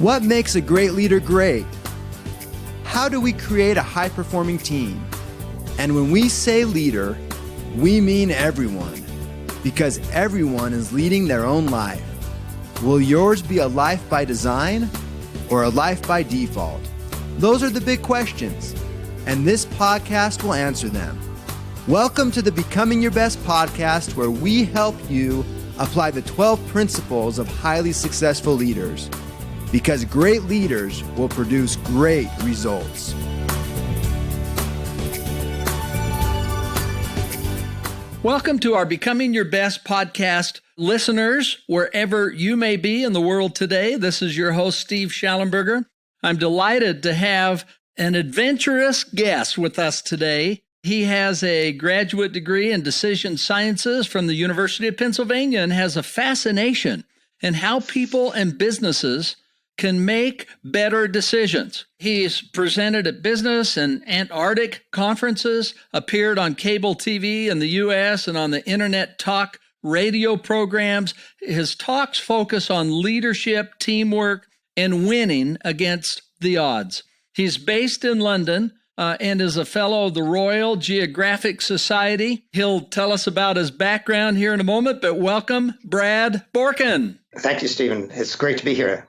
What makes a great leader great? How do we create a high-performing team? And when we say leader, we mean everyone, because everyone is leading their own life. Will yours be a life by design or a life by default? Those are the big questions, and this podcast will answer them. Welcome to the Becoming Your Best podcast, where we help you apply the 12 principles of highly successful leaders, because great leaders will produce great results. Welcome to our Becoming Your Best podcast. Listeners, wherever you may be in the world today, this is your host, Steve Schallenberger. I'm delighted to have an adventurous guest with us today. He has a graduate degree in decision sciences from the University of Pennsylvania and has a fascination in how people and businesses can make better decisions. He's presented at business and Antarctic conferences, appeared on cable TV in the U.S. and on the internet talk radio programs. His talks focus on leadership, teamwork, and winning against the odds. He's based in London and is a fellow of the Royal Geographic Society. He'll tell us about his background here in a moment, but welcome, Brad Borkan. Thank you, Stephen. It's great to be here.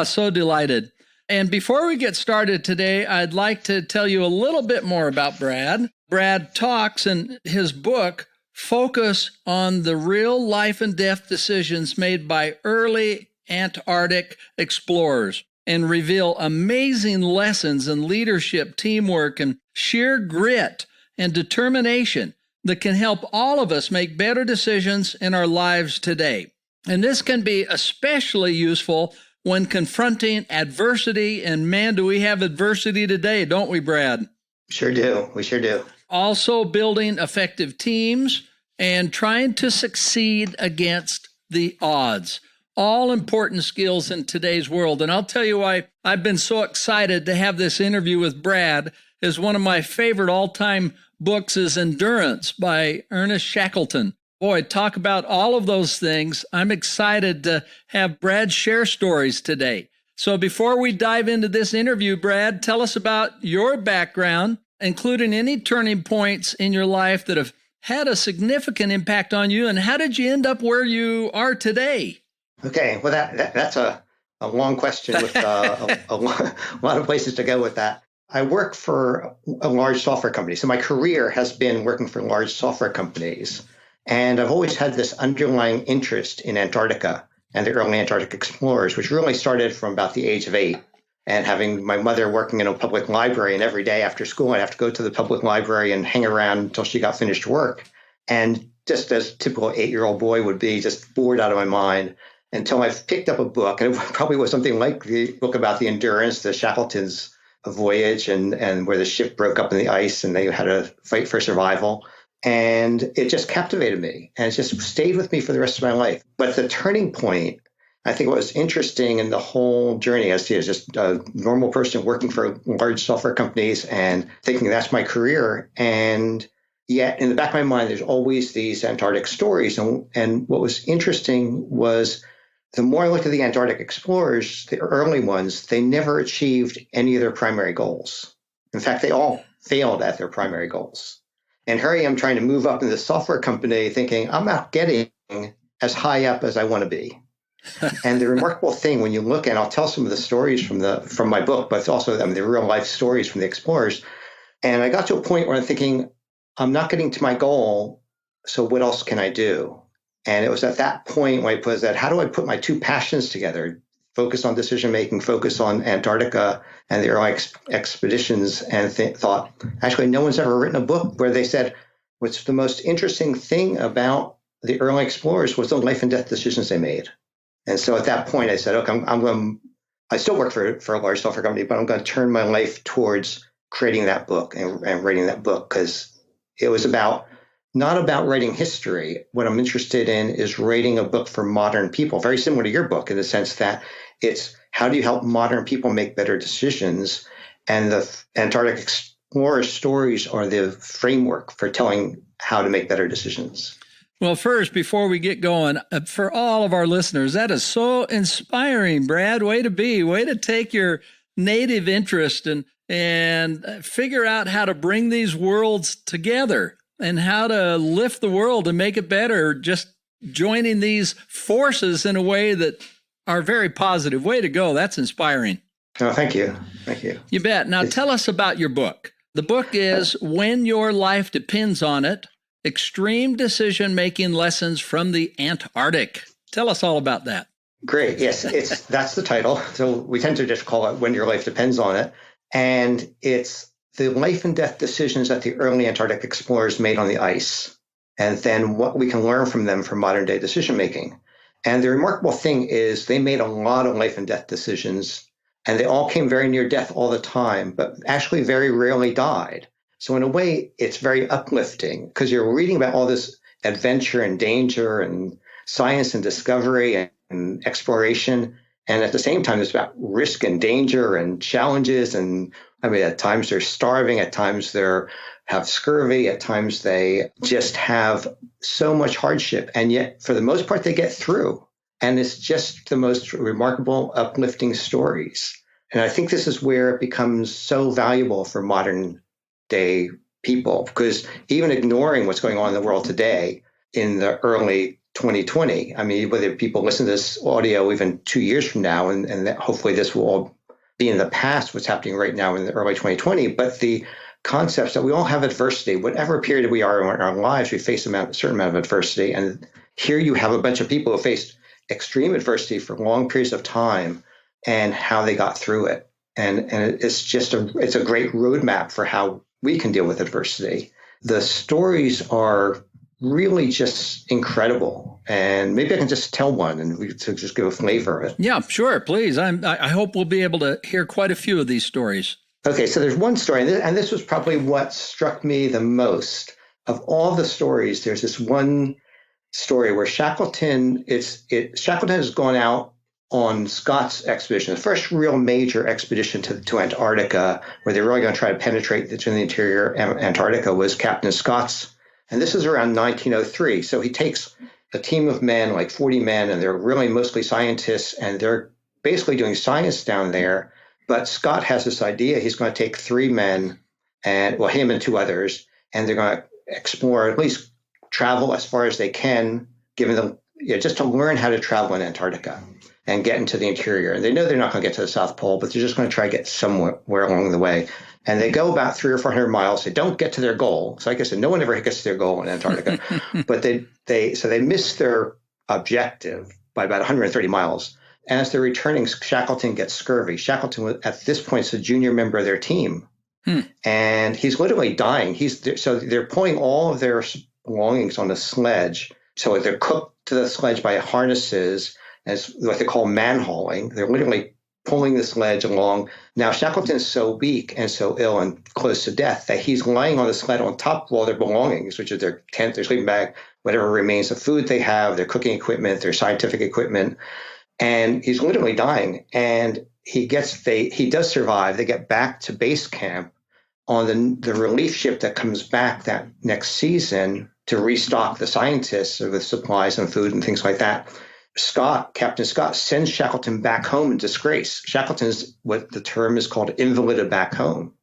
So delighted. And before we get started today, I'd like to tell you a little bit more about Brad. Brad talks in his book focus on the real life and death decisions made by early Antarctic explorers and reveal amazing lessons in leadership, teamwork, and sheer grit and determination that can help all of us make better decisions in our lives today. And this can be especially useful when confronting adversity, and man, do we have adversity today, don't we, Brad? Sure do. We sure do. Also building effective teams and trying to succeed against the odds. All important skills in today's world. And I'll tell you why I've been so excited to have this interview with Brad. Is one of my favorite all-time books is Endurance by Ernest Shackleton. Boy, talk about all of those things. I'm excited to have Brad share stories today. So before we dive into this interview, Brad, tell us about your background, including any turning points in your life that have had a significant impact on you, and how did you end up where you are today? Okay, well, that's a long question with a lot of places to go with that. I work for a large software company. So my career has been working for large software companies. And I've always had this underlying interest in Antarctica and the early Antarctic explorers, which really started from about the age of 8. And having my mother working in a public library, and every day after school, I'd have to go to the public library and hang around until she got finished work. And just as a typical 8-year-old boy would be, just bored out of my mind, until I picked up a book. And it probably was something like the book about the Endurance, the Shackleton's voyage, and where the ship broke up in the ice and they had to fight for survival. And it just captivated me, and it just stayed with me for the rest of my life. But the turning point, I think what was interesting in the whole journey, as just a normal person working for large software companies and thinking that's my career. And yet in the back of my mind, there's always these Antarctic stories. And what was interesting was the more I looked at the Antarctic explorers, the early ones, they never achieved any of their primary goals. In fact, they all failed at their primary goals. And here I am trying to move up in the software company thinking, I'm not getting as high up as I want to be. And the remarkable thing when you look, and I'll tell some of the stories from my book, but also the real life stories from the explorers. And I got to a point where I'm thinking, I'm not getting to my goal, so what else can I do? And it was at that point when I put that, how do I put my two passions together? Focus on decision-making, focus on Antarctica and the early expeditions, and thought, actually, no one's ever written a book where they said, what's the most interesting thing about the early explorers was the life and death decisions they made. And so at that point, I said, okay, I still work for a large software company, but I'm going to turn my life towards creating that book and writing that book, because it was not about writing history. What I'm interested in is writing a book for modern people, very similar to your book in the sense that it's how do you help modern people make better decisions? And the Antarctic explorer stories are the framework for telling how to make better decisions. Well, first, before we get going, for all of our listeners, that is so inspiring, Brad. Way to take your native interest and figure out how to bring these worlds together and how to lift the world and make it better, just joining these forces in a way that are very positive. Way to go. That's inspiring. Oh, thank you. Thank you. You bet. Now tell us about your book. The book is When Your Life Depends on It, Extreme Decision-Making Lessons from the Antarctic. Tell us all about that. Great. Yes, that's the title. So we tend to just call it When Your Life Depends on It. And it's the life and death decisions that the early Antarctic explorers made on the ice, and then what we can learn from them for modern day decision making. And the remarkable thing is they made a lot of life and death decisions, and they all came very near death all the time, but actually very rarely died. So in a way, it's very uplifting because you're reading about all this adventure and danger and science and discovery and exploration. And at the same time, it's about risk and danger and challenges. And I mean, at times they're starving, at times they have scurvy, at times they just have so much hardship. And yet, for the most part, they get through. And it's just the most remarkable, uplifting stories. And I think this is where it becomes so valuable for modern day people, because even ignoring what's going on in the world today in the early 2020, I mean, whether people listen to this audio even 2 years from now, and hopefully this will all be in the past, what's happening right now in the early 2020, but the concepts that we all have adversity, whatever period we are in our lives, we face a certain amount of adversity. And here you have a bunch of people who faced extreme adversity for long periods of time and how they got through it. And it's it's a great roadmap for how we can deal with adversity. The stories are really just incredible. And maybe I can just tell one and we to just give a flavor of it. Yeah, sure, please. I hope we'll be able to hear quite a few of these stories. Okay, so there's one story, and this was probably what struck me the most. Of all the stories, there's this one story where Shackleton has gone out on Scott's expedition, the first real major expedition to Antarctica, where they're really going to try to penetrate into the interior Antarctica, was Captain Scott's. And this is around 1903. So he takes a team of men, like 40 men, and they're really mostly scientists, and they're basically doing science down there. But Scott has this idea. He's going to take 3 men, him and 2 others, and they're going to explore, at least travel as far as they can, given them, just to learn how to travel in Antarctica and get into the interior. And they know they're not going to get to the South Pole, but they're just going to try to get somewhere along the way. And they go about 300 or 400 miles. They don't get to their goal. So like I said, no one ever gets to their goal in Antarctica. But they miss their objective by about 130 miles. And as they're returning, Shackleton gets scurvy. Shackleton, at this point, is a junior member of their team. And he's literally dying. So they're pulling all of their belongings on a sledge. So they're cooked to the sledge by harnesses, as what they call man-hauling. They're literally pulling the sledge along. Now, Shackleton is so weak and so ill and close to death that he's lying on the sled on top of all their belongings, which is their tent, their sleeping bag, whatever remains of food they have, their cooking equipment, their scientific equipment. And he's literally dying. And he does survive. They get back to base camp on the relief ship that comes back that next season to restock the scientists with supplies and food and things like that. Captain Scott sends Shackleton back home in disgrace. Shackleton's what the term is called invalided back home.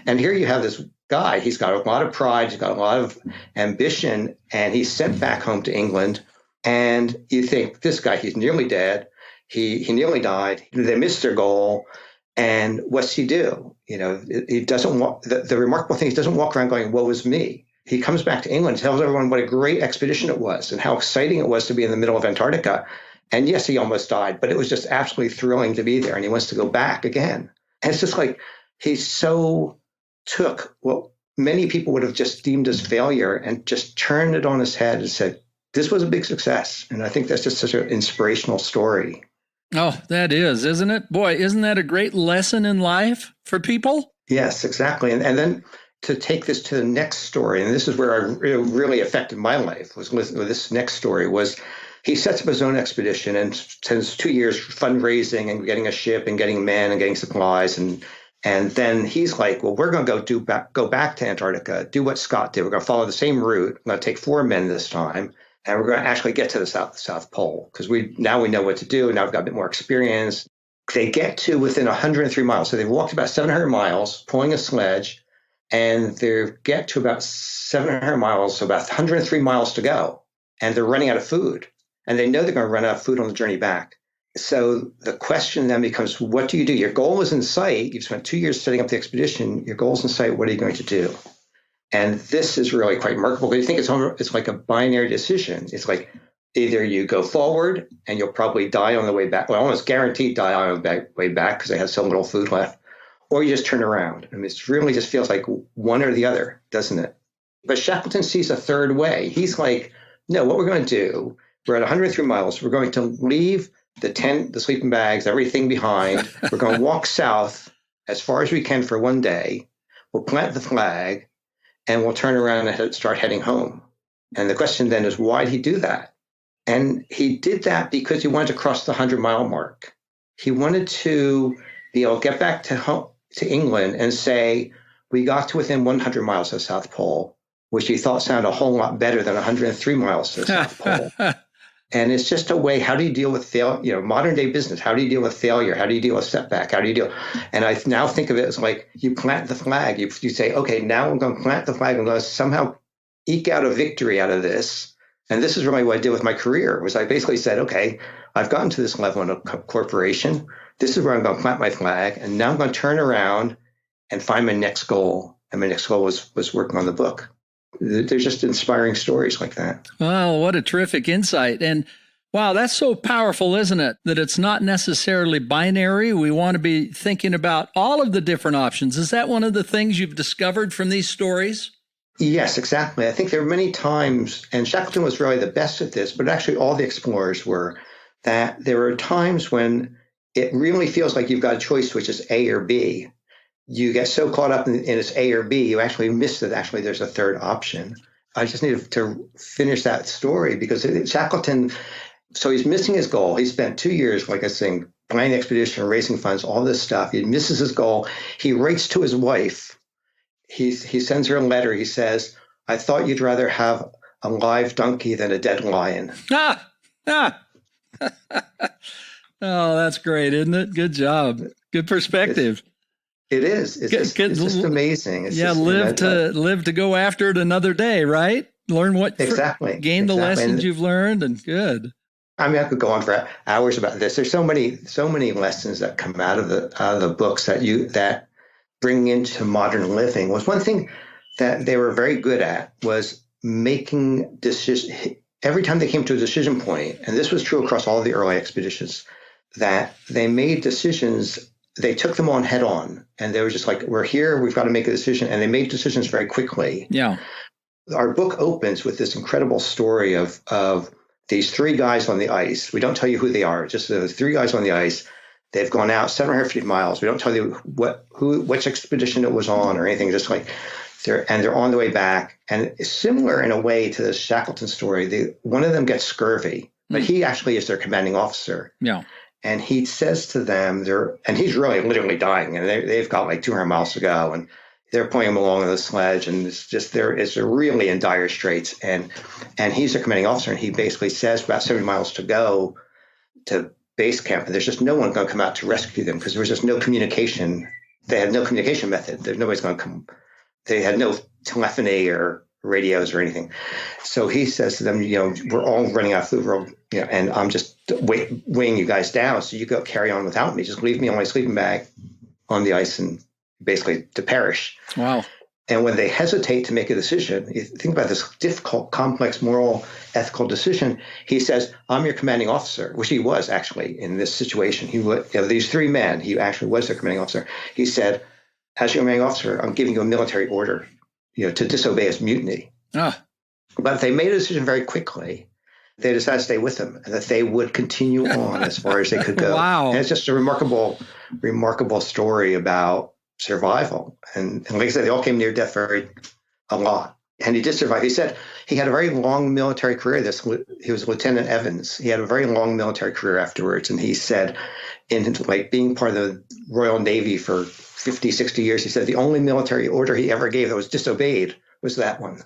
And here you have this guy, he's got a lot of pride, he's got a lot of ambition, and he's sent back home to England. And you think, this guy, he's nearly dead. He nearly died. They missed their goal. And what's he do? He doesn't walk. The remarkable thing is he doesn't walk around going, woe is me. He comes back to England, tells everyone what a great expedition it was and how exciting it was to be in the middle of Antarctica. And yes, he almost died, but it was just absolutely thrilling to be there. And he wants to go back again. And it's just like he so took what many people would have just deemed as failure and just turned it on his head and said, this was a big success. And I think that's just such an inspirational story. Oh, that is, isn't it? Boy, isn't that a great lesson in life for people? Yes, exactly. And then to take this to the next story, and this is where it really affected my life, was with this next story, was he sets up his own expedition and spends 2 years fundraising and getting a ship and getting men and getting supplies. And then he's like, well, we're going to go back to Antarctica, do what Scott did. We're going to follow the same route. I'm going to take 4 men this time. and we're going to actually get to the South Pole because now we know what to do. Now we've got a bit more experience. They get to within 103 miles. So they've walked about 700 miles pulling a sledge, and they get to about 700 miles, so about 103 miles to go. And they're running out of food. And they know they're going to run out of food on the journey back. So the question then becomes, what do you do? Your goal is in sight. You've spent 2 years setting up the expedition. Your goal is in sight. What are you going to do? And this is really quite remarkable. You think it's like a binary decision. It's like either you go forward and you'll probably die on the way back. Well, almost guaranteed die on the way back because they have so little food left. Or you just turn around. I mean, it really just feels like one or the other, doesn't it? But Shackleton sees a third way. He's like, no, what we're going to do, we're at 103 miles. We're going to leave the tent, the sleeping bags, everything behind. We're going to walk south as far as we can for one day. We'll plant the flag, and we'll turn around and start heading home. And the question then is, why did he do that? And he did that because he wanted to cross the 100-mile mark. He wanted to be able to get back to England and say, we got to within 100 miles of the South Pole, which he thought sounded a whole lot better than 103 miles to the South Pole. And it's just a way, how do you deal with modern day business? How do you deal with failure? How do you deal with setback? How do you deal? And I now think of it as like you plant the flag. You say, okay, now I'm going to plant the flag. I'm going to somehow eke out a victory out of this. And this is really what I did with my career, was I basically said, okay, I've gotten to this level in a corporation. This is where I'm going to plant my flag. And now I'm going to turn around and find my next goal. And my next goal was working on the book. There's just inspiring stories like that. Wow, what a terrific insight. And wow, that's so powerful, isn't it? That it's not necessarily binary. We want to be thinking about all of the different options. Is that one of the things you've discovered from these stories? Yes, exactly. I think there were many times, and Shackleton was really the best at this, but actually all the explorers were, that there were times when it really feels like you've got a choice, which is A or B. You get so caught up in it's A or B, you actually miss that actually there's a third option. I just needed to finish that story because Shackleton, so he's missing his goal. He spent 2 years, like I was saying, planning the expedition, raising funds, all this stuff. He misses his goal. He writes to his wife. He sends her a letter. He says, I thought you'd rather have a live donkey than a dead lion. Oh, that's great, isn't it? Good job. Good perspective. It is. It's just amazing. It's live to go after it another day, right? Learn what gain the lessons you've learned, and good. I mean, I could go on for hours about this. There's so many lessons that come out of the books that bring into modern living. Was one thing that they were very good at was making decisions. Every time they came to a decision point, and this was true across all of the early expeditions, that they made decisions. They took them on head on, and they were just like, we're here, we've got to make a decision. And they made decisions very quickly. Yeah. Our book opens with this incredible story of these three guys on the ice. We don't tell you who they are, just the three guys on the ice. They've gone out 750 miles. We don't tell you which expedition it was on or anything, just like they're on the way back. And it's similar in a way to the Shackleton story. One of them gets scurvy, but he actually is their commanding officer. Yeah. And he says to them, and he's really literally dying, and they've got like 200 miles to go, and they're pulling him along on the sledge, and they're really in dire straits. And he's their commanding officer, and he basically says about 70 miles to go to base camp, and there's just no one going to come out to rescue them because there was just no communication. They had no communication method. Nobody's going to come. They had no telephony or radios or anything. So he says to them, we're all running out of food, and I'm just weighing you guys down. So you go carry on without me. Just leave me on my sleeping bag on the ice and basically to perish. Wow. And when they hesitate to make a decision, you think about this difficult, complex, moral, ethical decision. He says, I'm your commanding officer, which he was actually in this situation. These three men, he actually was their commanding officer. He said, as your commanding officer, I'm giving you a military order, to disobey is mutiny. But they made a decision very quickly. They decided to stay with him and that they would continue on as far as they could go. Wow. And it's just a remarkable story about survival. And like I said, they all came near death a lot. And he did survive. He said he had a very long military career. He was Lieutenant Evans. He had a very long military career afterwards. And he said, in like being part of the Royal Navy for 50, 60 years, he said the only military order he ever gave that was disobeyed was that one.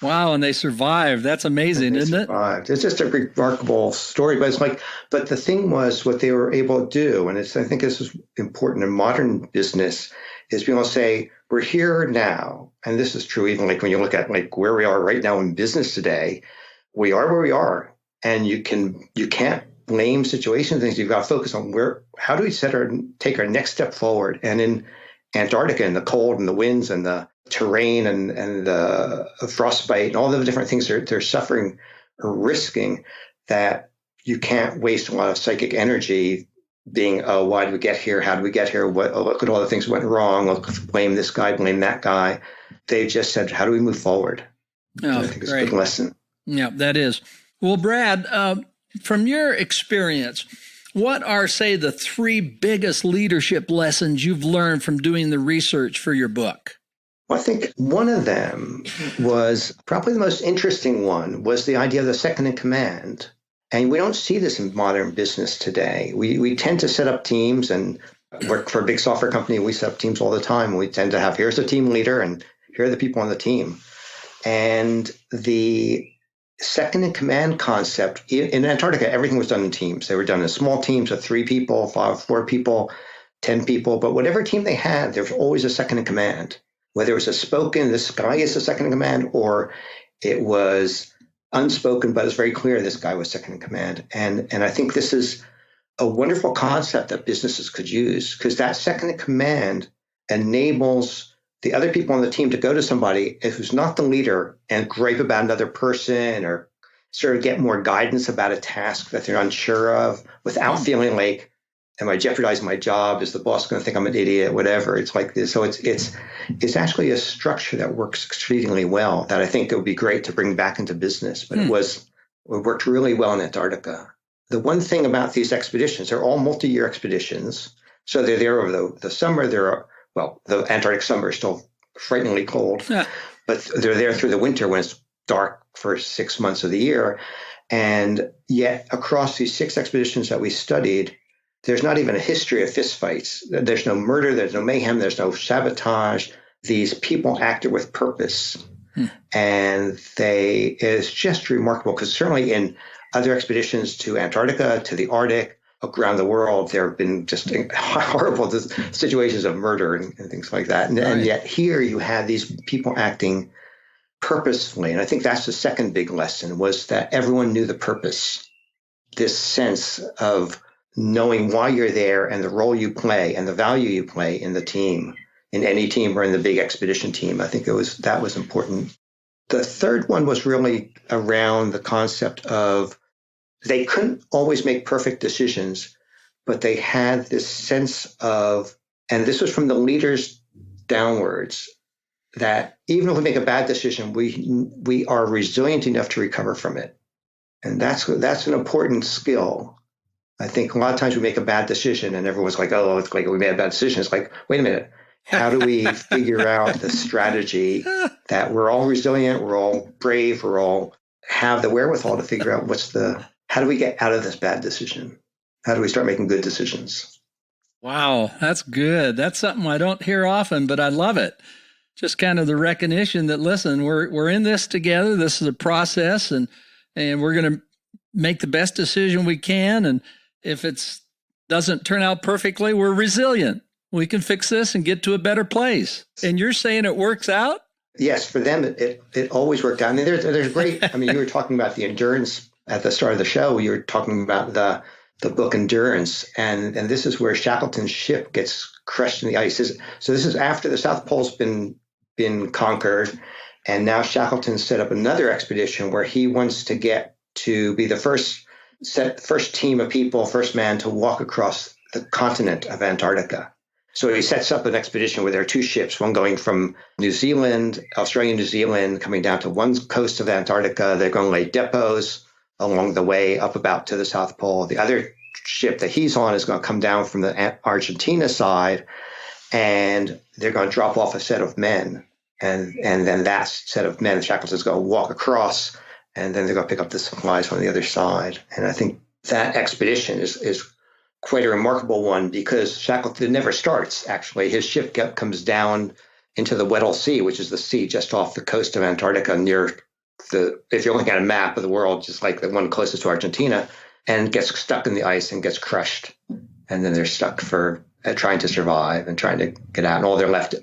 Wow, and they survived. That's amazing, isn't survived. It's just a remarkable story. But but the thing was what they were able to do, and I think this is important in modern business, is being able to say, we're here now. And this is true even like when you look at like where we are right now in business today, we are where we are. And you can't blame situations, things. You've got to focus on how do we take our next step forward. And in Antarctica and the cold and the winds and the terrain and the frostbite and all the different things they're suffering or risking, that you can't waste a lot of psychic energy being, oh, why did we get here? How did we get here? Look at all the things that went wrong. Let's blame this guy, blame that guy. They just said, how do we move forward? Oh, I think it's a good lesson. Yeah, that is. Well, Brad, from your experience, what are, say, the 3 biggest leadership lessons you've learned from doing the research for your book? Well, I think one of them was probably the most interesting one, was the idea of the second in command. And we don't see this in modern business today. We tend to set up teams, and work for a big software company. We set up teams all the time. We tend to have, here's the team leader and here are the people on the team. And the second in command concept in Antarctica, everything was done in teams. They were done in small teams of 3 people, 4 people, 10 people. But whatever team they had, there was always a second in command. Whether it was a spoken, this guy is the second in command, or it was unspoken, but it's very clear this guy was second in command. And I think this is a wonderful concept that businesses could use, because that second in command enables the other people on the team to go to somebody who's not the leader and gripe about another person or sort of get more guidance about a task that they're unsure of without feeling like, am I jeopardizing my job? Is the boss going to think I'm an idiot? Whatever. It's like this. So it's actually a structure that works exceedingly well, that I think it would be great to bring back into business. But it worked really well in Antarctica. The one thing about these expeditions, they're all multi-year expeditions. So they're there over the summer. The Antarctic summer is still frighteningly cold, but they're there through the winter when it's dark for 6 months of the year. And yet across these 6 expeditions that we studied, there's not even a history of fistfights. There's no murder, there's no mayhem, there's no sabotage. These people acted with purpose. And it's just remarkable, because certainly in other expeditions to Antarctica, to the Arctic, around the world, there have been just horrible situations of murder and things like that. And yet here you had these people acting purposefully. And I think that's the second big lesson, was that everyone knew the purpose, this sense of knowing why you're there and the role you play and the value you play in the team, in any team or in the big expedition team. I think that was important. The third one was really around the concept of they couldn't always make perfect decisions, but they had this sense of, and this was from the leaders downwards, that even if we make a bad decision, we are resilient enough to recover from it. And that's an important skill. I think a lot of times we make a bad decision and everyone's like, oh, it's like we made a bad decision. It's like, wait a minute. How do we figure out the strategy that we're all resilient, we're all brave, we're all have the wherewithal to figure out how do we get out of this bad decision? How do we start making good decisions? Wow, that's good. That's something I don't hear often, but I love it. Just kind of the recognition that, listen, we're in this together. This is a process, and we're going to make the best decision we can. And if it doesn't turn out perfectly, we're resilient. We can fix this and get to a better place. And you're saying it works out? Yes, for them, it always worked out. I mean, there's great. I mean, you were talking about the endurance at the start of the show. You were talking about the book Endurance, and this is where Shackleton's ship gets crushed in the ice. So this is after the South Pole's been conquered, and now Shackleton set up another expedition where he wants to get to be the first team of people, first man to walk across the continent of Antarctica. So he sets up an expedition where there are 2 ships, one going from New Zealand, Australia, New Zealand, coming down to one coast of Antarctica. They're going to lay depots along the way up about to the South Pole. The other ship that he's on is going to come down from the Argentina side, and they're going to drop off a set of men. And then that set of men, Shackleton's going to walk across, and then they're going to pick up the supplies on the other side. And I think that expedition is quite a remarkable one, because Shackleton never starts, actually. His ship comes down into the Weddell Sea, which is the sea just off the coast of Antarctica near if you're looking at a map of the world, just like the one closest to Argentina, and gets stuck in the ice and gets crushed. And then they're stuck for trying to survive and trying to get out. And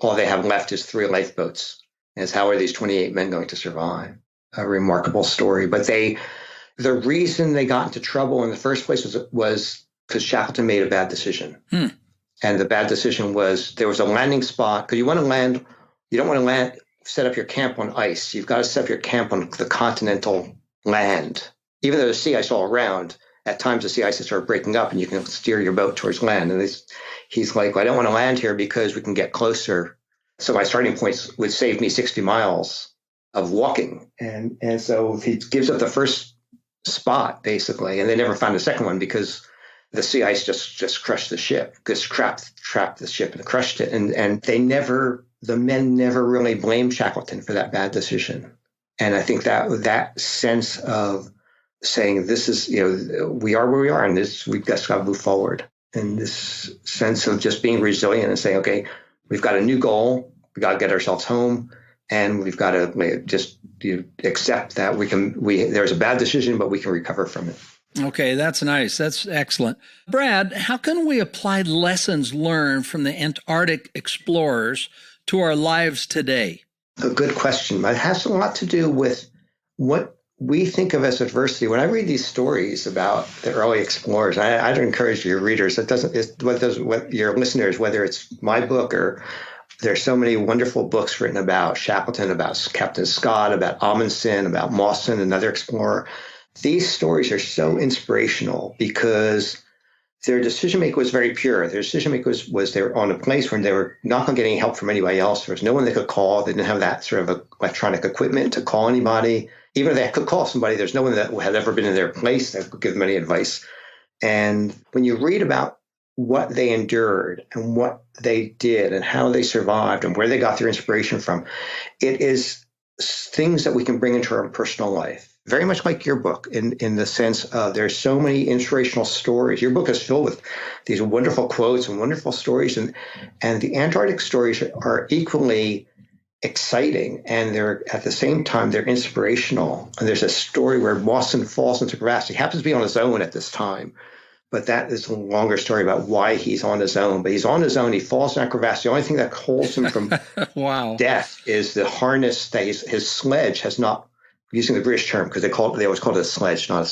all they have left is 3 lifeboats. And it's how are these 28 men going to survive? A remarkable story. But the reason they got into trouble in the first place was because Shackleton made a bad decision. And the bad decision was there was a landing spot, because you don't want to set up your camp on ice. You've got to set up your camp on the continental land. Even though there's sea ice all around, at times the sea ice is sort of breaking up and you can steer your boat towards land. And he's like, well, I don't want to land here because we can get closer. So my starting points would save me 60 miles of walking. And so he gives up the first spot, basically, and they never found a second one because the sea ice just crushed the ship, just trapped the ship and crushed it. And the men never really blamed Shackleton for that bad decision. And I think that sense of saying this is, we are where we are, and we've just got to move forward. And this sense of just being resilient and saying, okay, we've got a new goal, we got to get ourselves home, and we've got to just accept that there's a bad decision, but we can recover from it. Okay, that's nice. That's excellent. Brad, how can we apply lessons learned from the Antarctic explorers to our lives today? A good question. It has a lot to do with what we think of as adversity. When I read these stories about the early explorers, I'd encourage your readers, what your listeners, whether it's my book or there's so many wonderful books written about Shackleton, about Captain Scott, about Amundsen, about Mawson, another explorer. These stories are so inspirational because their decision making was very pure. Their decision making was they were on a place where they were not going to get any help from anybody else. There was no one they could call. They didn't have that sort of electronic equipment to call anybody. Even if they could call somebody, there's no one that had ever been in their place that could give them any advice. And when you read about what they endured and what they did and how they survived and where they got their inspiration from, it is things that we can bring into our personal life. Very much like your book in the sense of there's so many inspirational stories. Your book is filled with these wonderful quotes and wonderful stories. And the Antarctic stories are equally exciting, and they're at the same time, they're inspirational. And there's a story where Mawson falls into crevasse. He happens to be on his own at this time, but that is a longer story about why he's on his own. But he's on his own. He falls in that crevasse. The only thing that holds him from Wow. death is the harness that his sledge has not, using the British term, because they always called it a sledge, not a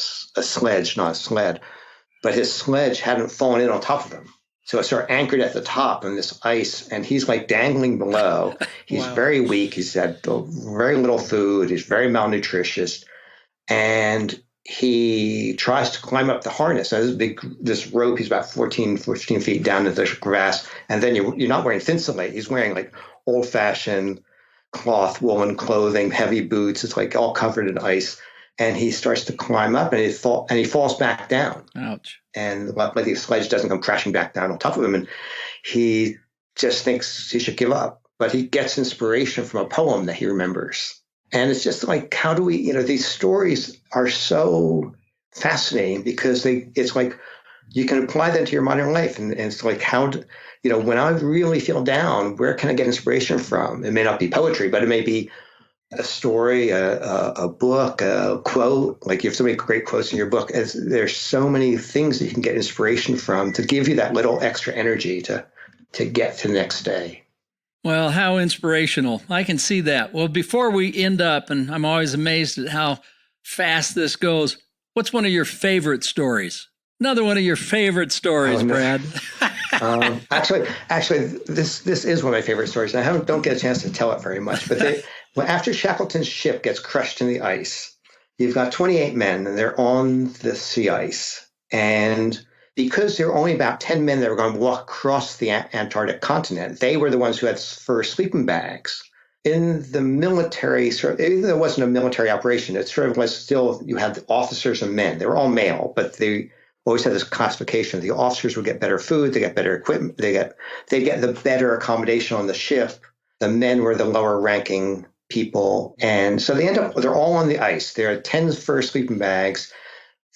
sled. But his sledge hadn't fallen in on top of him. So it's sort of anchored at the top in this ice, and he's like dangling below. He's Wow. very weak. He's had very little food. He's very malnutritious. And he tries to climb up the harness. Now, this rope, he's about 14 feet down into the grass. And then you're not wearing thinsulate. He's wearing like old-fashioned cloth, woolen clothing, heavy boots. It's like all covered in ice. And he starts to climb up, and he falls back down. Ouch. And the sledge doesn't come crashing back down on top of him. And he just thinks he should give up. But he gets inspiration from a poem that he remembers. And it's just like, how do we, these stories are so fascinating because it's like you can apply that to your modern life. And it's like, when I really feel down, where can I get inspiration from? It may not be poetry, but it may be a story, a book, a quote. Like you have so many great quotes in your book. There's so many things that you can get inspiration from to give you that little extra energy to get to the next day. Well, how inspirational. I can see that. Well, before we end up, and I'm always amazed at how fast this goes, what's one of your favorite stories? Another one of your favorite stories, Brad. Actually, this is one of my favorite stories. And I don't get a chance to tell it very much. But after Shackleton's ship gets crushed in the ice, you've got 28 men, and they're on the sea ice. And because there were only about 10 men that were going to walk across the Antarctic continent, they were the ones who had fur sleeping bags. In the military, even though it wasn't a military operation, it sort of was still, you had the officers and men. They were all male, but they always had this classification. The officers would get better food, they get better equipment, they get the better accommodation on the ship. The men were the lower ranking people. And so they're all on the ice. There are 10 fur sleeping bags.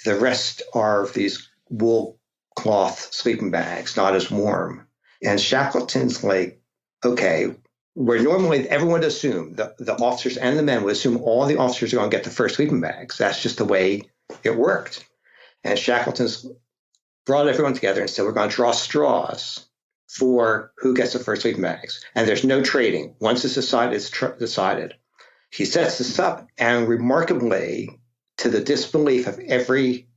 The rest are these wool cloth sleeping bags, not as warm. And Shackleton's like, okay, where normally everyone would assume, the officers and the men would assume all the officers are going to get the first sleeping bags. That's just the way it worked. And Shackleton's brought everyone together and said, we're going to draw straws for who gets the first sleeping bags. And there's no trading. Once it's decided, it's decided. He sets this up, and remarkably, to the disbelief of every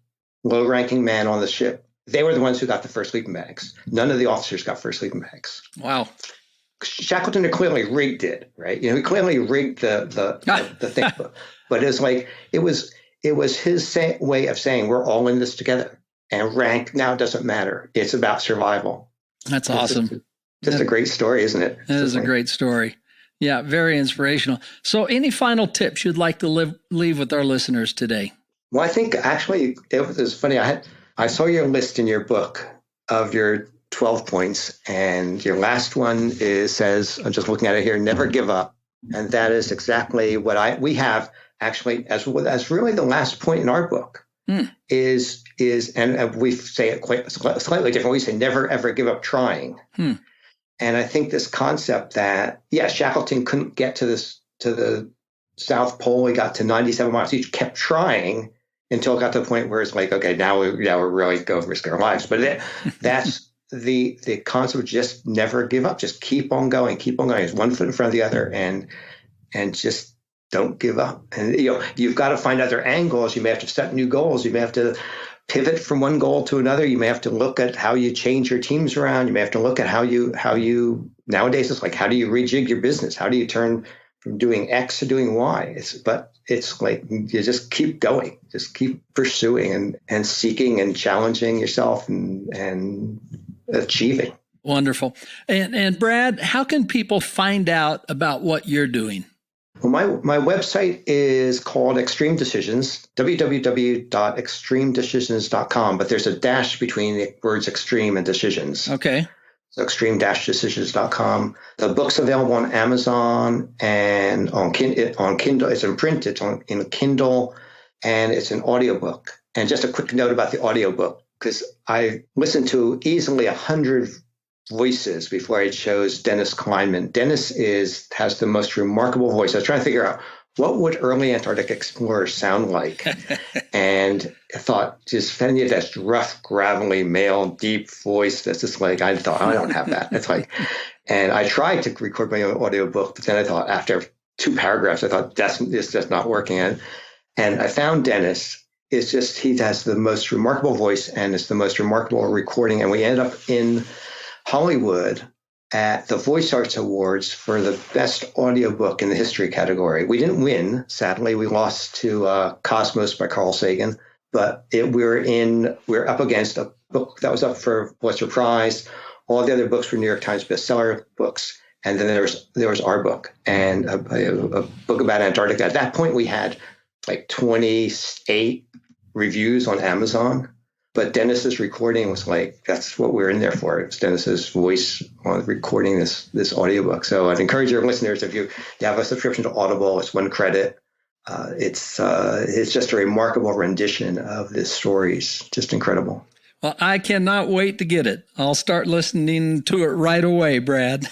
low-ranking man on the ship, they were the ones who got the first sleeping bags. None of the officers got first sleeping bags. Wow. Shackleton clearly rigged it, right? He clearly rigged the thing. But it's like it was his way of saying we're all in this together, and rank now doesn't matter. It's about survival. That's awesome. Just a great story, isn't it? It is a great story. Yeah, very inspirational. So, any final tips you'd like to leave with our listeners today? Well, I think actually it was funny. I saw your list in your book of your 12 points, and your last one says, I'm just looking at it here, never give up. And that is exactly what we have actually as really the last point in our book is, and we say it quite slightly different. We say never, ever give up trying. And I think this concept that, Shackleton couldn't get to the South Pole. He got to 97 miles. He kept trying until it got to the point where it's like, okay, now we're really going to risk our lives. But that's the concept of just never give up. Just keep on going. It's one foot in front of the other, and just don't give up. And you've got to find other angles. You may have to set new goals. You may have to pivot from one goal to another. You may have to look at how you change your teams around. You may have to look at how you nowadays it's like, how do you rejig your business? How do you turn from doing X to doing Y? It's like you just keep going, just keep pursuing and seeking and challenging yourself and achieving. Wonderful. And Brad, how can people find out about what you're doing? Well, my website is called Extreme Decisions, www.extremedecisions.com, but there's a dash between the words extreme and decisions. Okay. So extreme-decisions.com. The book's available on Amazon and on Kindle. It's in print, it's in Kindle, and it's an audiobook. And just a quick note about the audiobook, because I listened to easily 100 voices before I chose Dennis Kleinman. Dennis has the most remarkable voice. I was trying to figure out what would early Antarctic explorers sound like. And I thought, just Fenya, that rough, gravelly, male, deep voice. That's just like, I thought, I don't have that. It's like, and I tried to record my own audiobook, but then I thought after 2 paragraphs, I thought, it's just not working. And I found Dennis. It's just, he has the most remarkable voice, and it's the most remarkable recording. And we ended up in Hollywood at the Voice Arts Awards for the best audiobook in the history category. We didn't win, sadly. We lost to Cosmos by Carl Sagan, but we're up against a book that was up for Pulitzer Prize. All the other books were New York Times bestseller books, and then there was our book and a book about Antarctica. At that point, we had like 28 reviews on Amazon. But Dennis's recording was like, that's what we're in there for. It's Dennis's voice on recording this audiobook. So I'd encourage your listeners, if you have a subscription to Audible, it's $1 credit. It's just a remarkable rendition of this story. It's just incredible. Well, I cannot wait to get it. I'll start listening to it right away, Brad.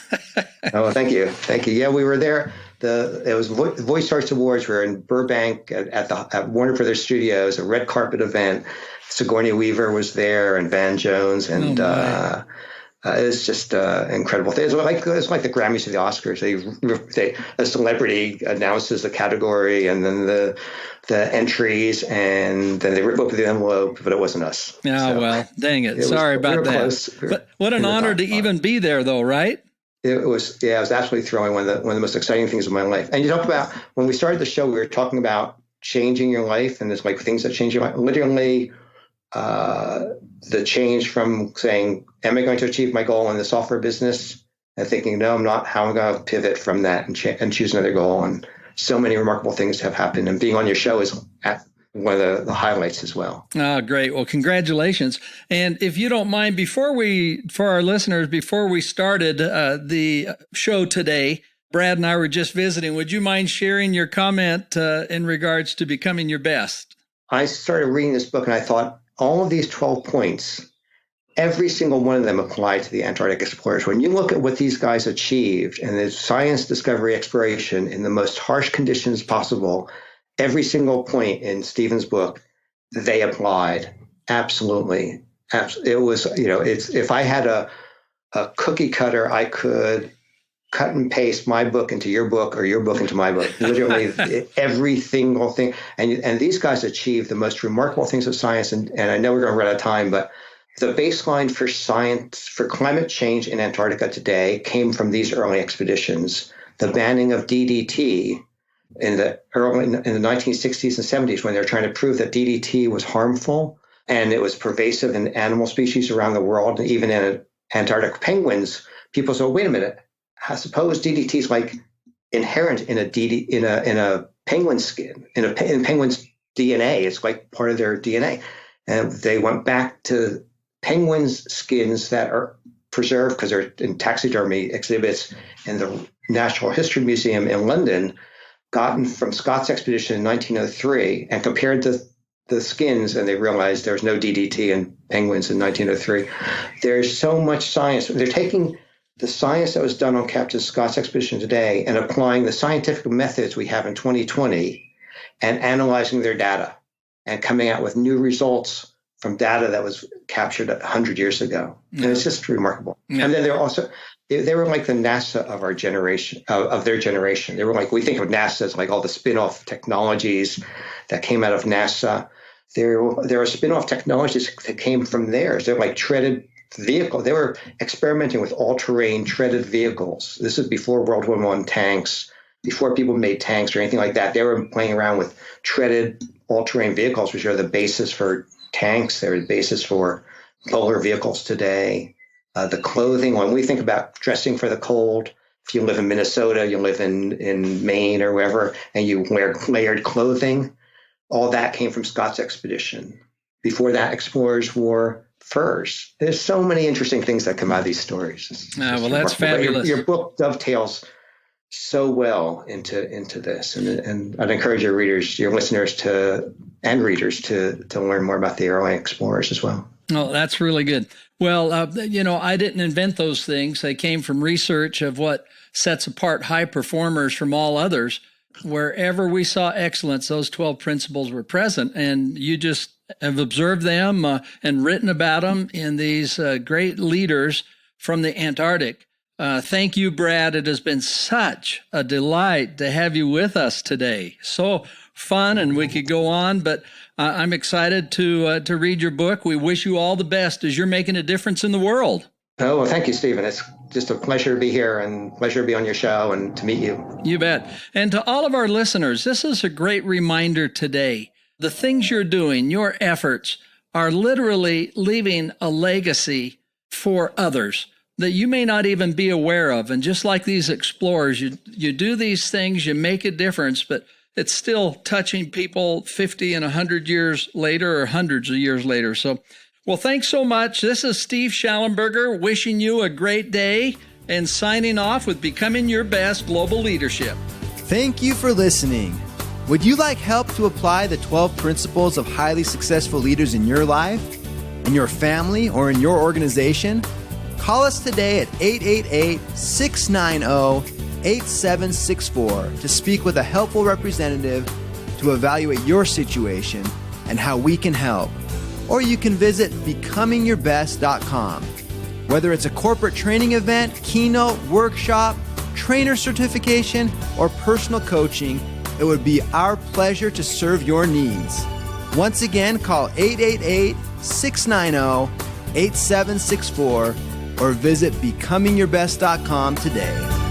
Oh, thank you. Thank you. Yeah, we were there. It was Voice Arts Awards. We were in Burbank at Warner Brothers Studios, a red carpet event. Sigourney Weaver was there, and Van Jones, and it's just incredible. It's like the Grammys or the Oscars. A celebrity announces the category, and then the entries, and then they rip open the envelope, but it wasn't us. Oh, so, well, dang it. Sorry about that. But what an honor to even be there, though, right? It was absolutely thrilling. One of the most exciting things of my life. And you talk about, when we started the show, we were talking about changing your life, and there's like things that change your life. Literally, the change from saying, am I going to achieve my goal in the software business? And thinking, no, I'm not. How am I going to pivot from that and choose another goal? And so many remarkable things have happened. And being on your show is one of the highlights as well. Oh, great. Well, congratulations. And if you don't mind, before we started the show today, Brad and I were just visiting. Would you mind sharing your comment in regards to becoming your best? I started reading this book and I thought, all of these 12 points every single one of them applied to the Antarctic explorers. When you look at what these guys achieved and the science, discovery, exploration in the most harsh conditions possible, every single point in Stephen's book, they applied. Absolutely. It was, if I had a cookie cutter, I could cut and paste my book into your book or your book into my book. Literally every single thing. And these guys achieved the most remarkable things of science. And I know we're going to run out of time, but the baseline for science, for climate change in Antarctica today came from these early expeditions. The banning of DDT in the 1960s and 70s, when they were trying to prove that DDT was harmful and it was pervasive in animal species around the world, and even in Antarctic penguins, people said, wait a minute, I suppose DDT is like inherent in a penguin skin, in penguin's DNA. It's like part of their DNA. And they went back to penguins' skins that are preserved because they're in taxidermy exhibits in the Natural History Museum in London, gotten from Scott's expedition in 1903, and compared the skins, and they realized there was no DDT in penguins in 1903. There's so much science. They're taking the science that was done on Captain Scott's expedition today and applying the scientific methods we have in 2020 and analyzing their data and coming out with new results from data that was captured 100 years ago. And it's just remarkable. Yeah. And then they were like the NASA of our generation, of their generation. They were like, we think of NASA as like all the spin-off technologies that came out of NASA. There are spin-off technologies that came from theirs. They're like treaded vehicle. They were experimenting with all-terrain treaded vehicles. This is before World War I tanks, before people made tanks or anything like that. They were playing around with treaded all-terrain vehicles, which are the basis for tanks. They're the basis for polar vehicles today. The clothing, when we think about dressing for the cold, if you live in Minnesota, you live in Maine or wherever, and you wear layered clothing, all that came from Scott's expedition. Before that, explorers wore furs. There's so many interesting things that come out of these stories. Well, that's fabulous. Your book dovetails so well into this, and I'd encourage your readers, your listeners and readers to learn more about the early explorers as well. Oh, that's really good. Well, I didn't invent those things. They came from research of what sets apart high performers from all others. Wherever we saw excellence, those 12 principles were present, and you just have observed them and written about them in these great leaders from the Antarctic. Thank you, Brad. It has been such a delight to have you with us today. So fun, and we could go on, but I'm excited to read your book. We wish you all the best as you're making a difference in the world. Oh, well, thank you, Stephen. It's just a pleasure to be here and pleasure to be on your show and to meet you. You bet. And to all of our listeners, this is a great reminder today. The things you're doing, your efforts, are literally leaving a legacy for others that you may not even be aware of. And just like these explorers, you do these things, you make a difference, but it's still touching people 50 and 100 years later or hundreds of years later. So, well, thanks so much. This is Steve Schallenberger wishing you a great day and signing off with Becoming Your Best Global Leadership. Thank you for listening. Would you like help to apply the 12 principles of highly successful leaders in your life, in your family, or in your organization? Call us today at 888-690-8764 to speak with a helpful representative to evaluate your situation and how we can help. Or you can visit becomingyourbest.com. Whether it's a corporate training event, keynote, workshop, trainer certification, or personal coaching, it would be our pleasure to serve your needs. Once again, call 888-690-8764 or visit becomingyourbest.com today.